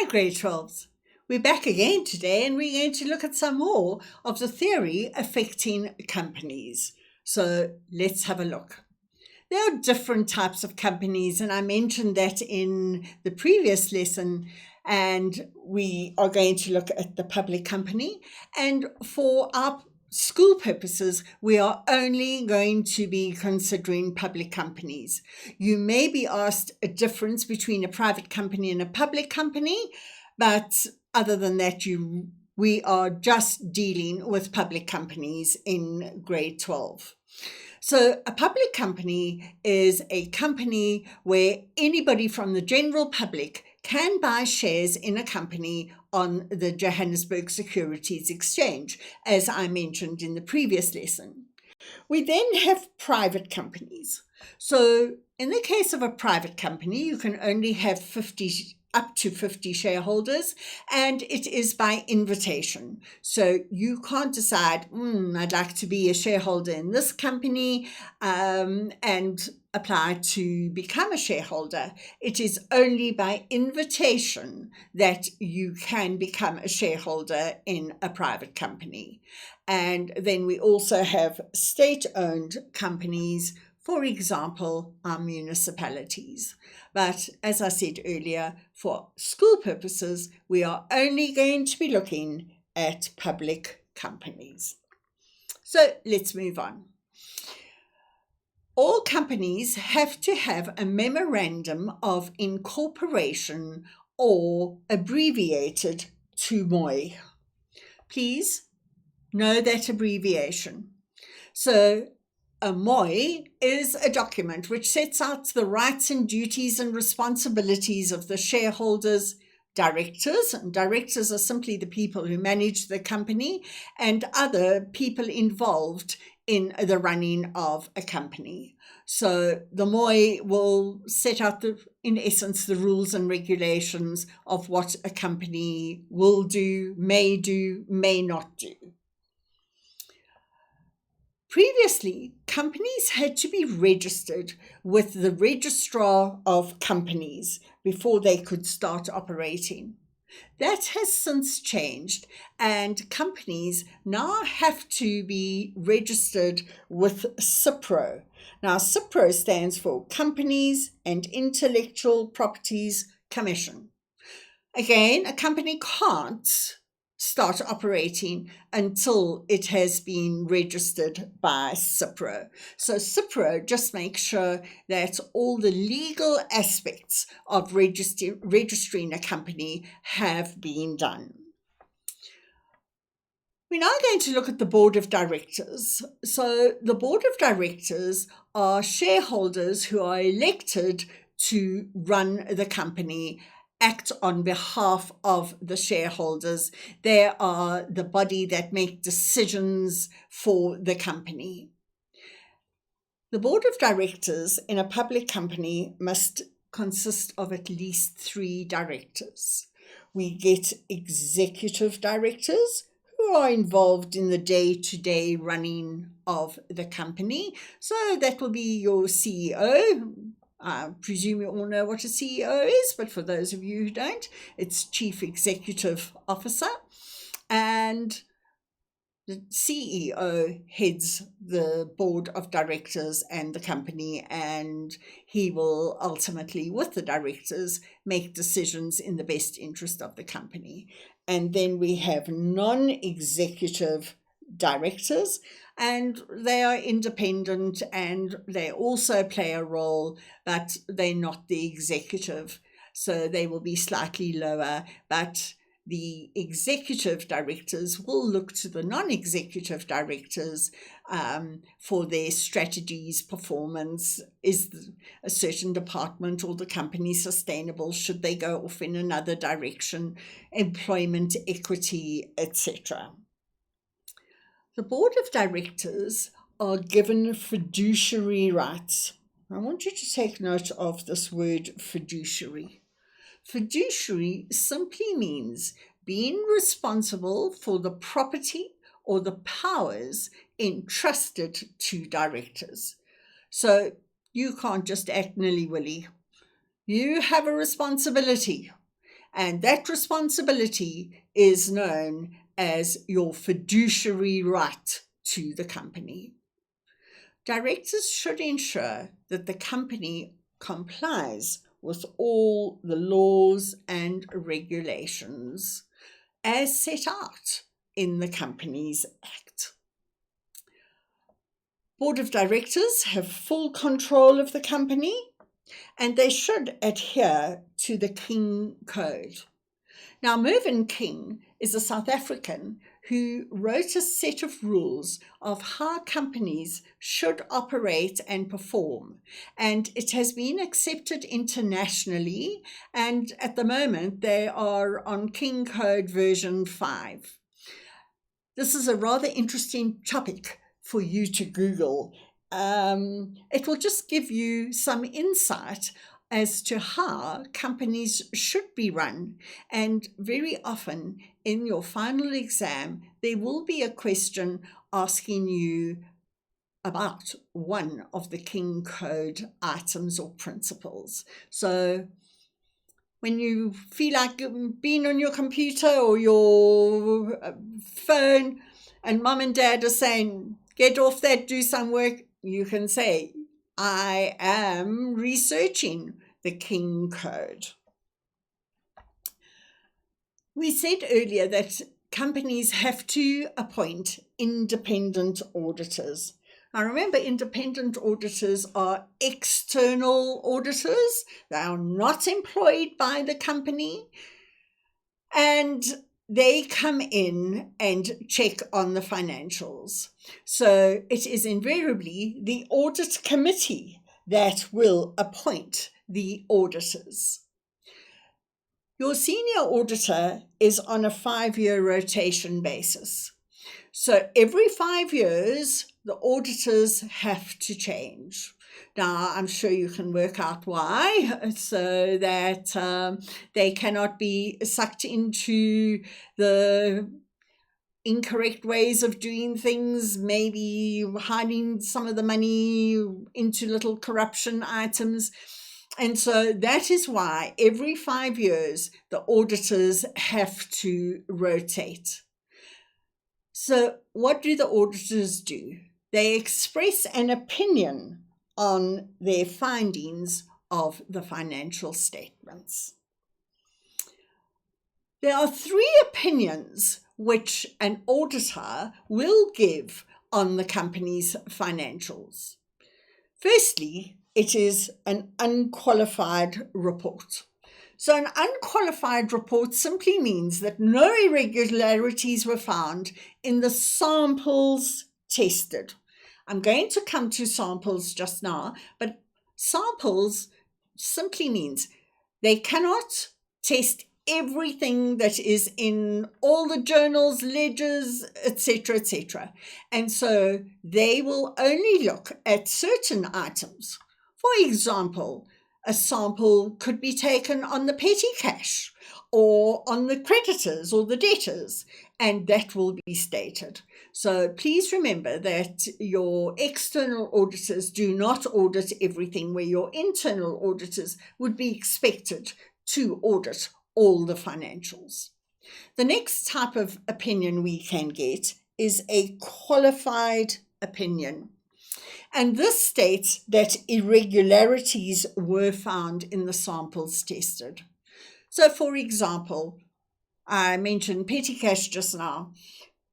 Hi, grade 12s. We're back again today and we're going to look at some more of the theory affecting companies. So let's have a look. There are different types of companies, and I mentioned that in the previous lesson, and we are going to look at the public company. And for our school purposes, we are only going to be considering public companies. You may be asked a difference between a private company and a public company, but other than that, we are just dealing with public companies in grade 12. So a public company is a company where anybody from the general public can buy shares in a company on the Johannesburg Securities Exchange, as I mentioned in the previous lesson. We then have private companies. So in the case of a private company, you can only have up to 50 shareholders, and it is by invitation. So you can't decide, I'd like to be a shareholder in this company and apply to become a shareholder. It is only by invitation that you can become a shareholder in a private company. And then we also have state-owned companies, for example, our municipalities. But as I said earlier, for school purposes, we are only going to be looking at public companies. So let's move on. All companies have to have a memorandum of incorporation, or abbreviated to MOI. Please know that abbreviation. So a MOI is a document which sets out the rights and duties and responsibilities of the shareholders, directors, and directors are simply the people who manage the company, and other people involved in the running of a company. So the MOI will set out, in essence, the rules and regulations of what a company will do, may not do. Previously, companies had to be registered with the Registrar of Companies before they could start operating. That has since changed, and companies now have to be registered with CIPRO. Now, CIPRO stands for Companies and Intellectual Properties Commission. Again, a company can't start operating until it has been registered by CIPRO. So CIPRO just makes sure that all the legal aspects of registering a company have been done. We're now going to look at the board of directors. So the board of directors are shareholders who are elected to run the company, act on behalf of the shareholders. They are the body that make decisions for the company. The board of directors in a public company must consist of at least 3 directors. We get executive directors who are involved in the day-to-day running of the company. So that will be your CEO. I presume you all know what a CEO is, but for those of you who don't, it's Chief Executive Officer. And the CEO heads the board of directors and the company, and he will ultimately, with the directors, make decisions in the best interest of the company. And then we have non-executive directors, and they are independent and they also play a role, but they're not the executive, so they will be slightly lower. But the executive directors will look to the non-executive directors for their strategies, performance. Is a certain department or the company sustainable? Should they go off in another direction? Employment, equity, etc. The board of directors are given fiduciary rights. I want you to take note of this word fiduciary. Fiduciary simply means being responsible for the property or the powers entrusted to directors. So you can't just act nilly-willy. You have a responsibility, and that responsibility is known as your fiduciary right to the company. Directors should ensure that the company complies with all the laws and regulations as set out in the Companies Act. Board of Directors have full control of the company, and they should adhere to the King Code. Now, Mervyn King is a South African who wrote a set of rules of how companies should operate and perform, and it has been accepted internationally, and at the moment they are on King Code version 5. This is a rather interesting topic for you to Google. It will just give you some insight as to how companies should be run. And very often in your final exam, there will be a question asking you about one of the King Code items or principles. So when you feel like being on your computer or your phone and mom and dad are saying, get off that, do some work, you can say, I am researching the King Code. We said earlier that companies have to appoint independent auditors. Now remember, independent auditors are external auditors. They are not employed by the company, and they come in and check on the financials. So it is invariably the audit committee that will appoint the auditors. Your senior auditor is on a 5-year rotation basis. So every 5 years, the auditors have to change. Now, I'm sure you can work out why, so that they cannot be sucked into the incorrect ways of doing things, maybe hiding some of the money into little corruption items. And so that is why every 5 years, the auditors have to rotate. So what do the auditors do? They express an opinion on their findings of the financial statements. There are 3 opinions which an auditor will give on the company's financials. Firstly, it is an unqualified report. So an unqualified report simply means that no irregularities were found in the samples tested. I'm going to come to samples just now, but samples simply means they cannot test everything that is in all the journals, ledgers, etc., etc. And so they will only look at certain items. For example, a sample could be taken on the petty cash or on the creditors or the debtors, and that will be stated. So please remember that your external auditors do not audit everything, where your internal auditors would be expected to audit all the financials. The next type of opinion we can get is a qualified opinion. And this states that irregularities were found in the samples tested. So for example, I mentioned petty cash just now.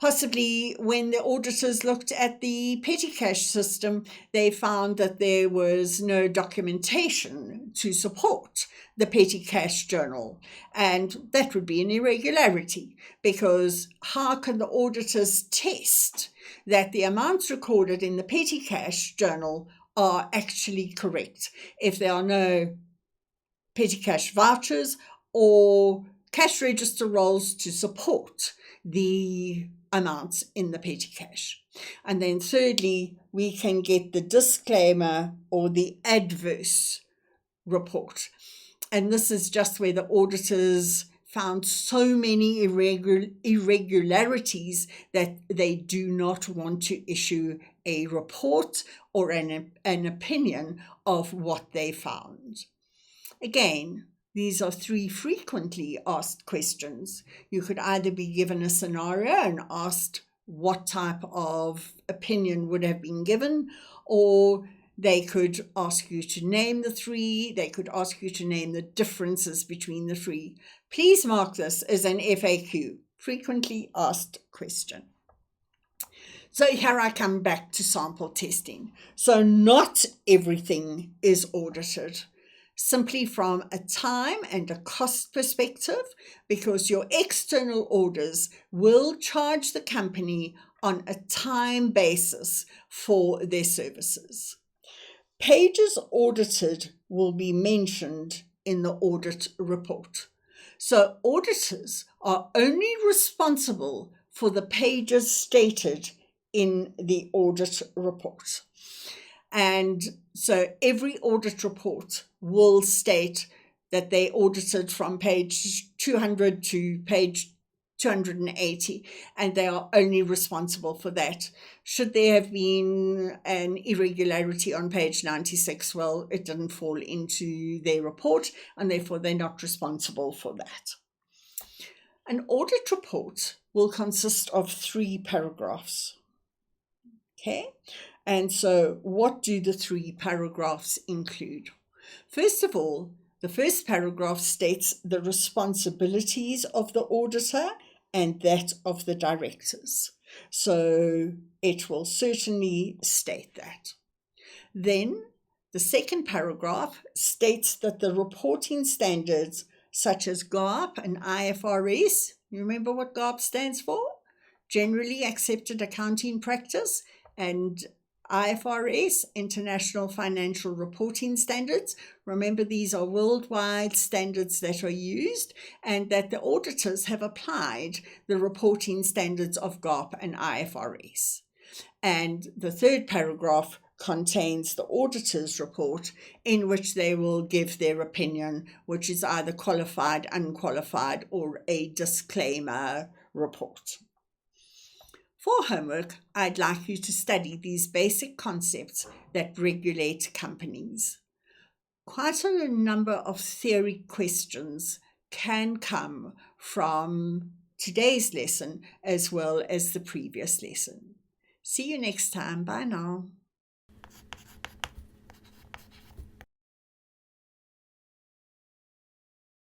Possibly when the auditors looked at the petty cash system, they found that there was no documentation to support the petty cash journal. And that would be an irregularity, because how can the auditors test that the amounts recorded in the petty cash journal are actually correct if there are no petty cash vouchers or cash register rolls to support the amounts in the petty cash? And then thirdly, we can get the disclaimer or the adverse report. And this is just where the auditors found so many irregularities that they do not want to issue a report or an opinion of what they found. Again, These are 3 frequently asked questions. You could either be given a scenario and asked what type of opinion would have been given, or they could ask you to name the 3. They could ask you to name the differences between the 3. Please mark this as an FAQ, frequently asked question. So here I come back to sample testing. So not everything is audited, simply from a time and a cost perspective, because your external auditors will charge the company on a time basis for their services. Pages audited will be mentioned in the audit report. So auditors are only responsible for the pages stated in the audit report. And so every audit report will state that they audited from page 200 to page 280, and they are only responsible for that. Should there have been an irregularity on page 96, well, it didn't fall into their report, and therefore they're not responsible for that. An audit report will consist of 3 paragraphs. Okay, and so what do the 3 paragraphs include? First of all, the first paragraph states the responsibilities of the auditor and that of the directors. So it will certainly state that. Then the second paragraph states that the reporting standards such as GAAP and IFRS, you remember what GAAP stands for? Generally Accepted Accounting Practice, and IFRS, International Financial Reporting Standards. Remember, these are worldwide standards that are used, and that the auditors have applied the reporting standards of GAAP and IFRS. And the third paragraph contains the auditor's report, in which they will give their opinion, which is either qualified, unqualified, or a disclaimer report. For homework, I'd like you to study these basic concepts that regulate companies. Quite a number of theory questions can come from today's lesson as well as the previous lesson. See you next time. Bye now.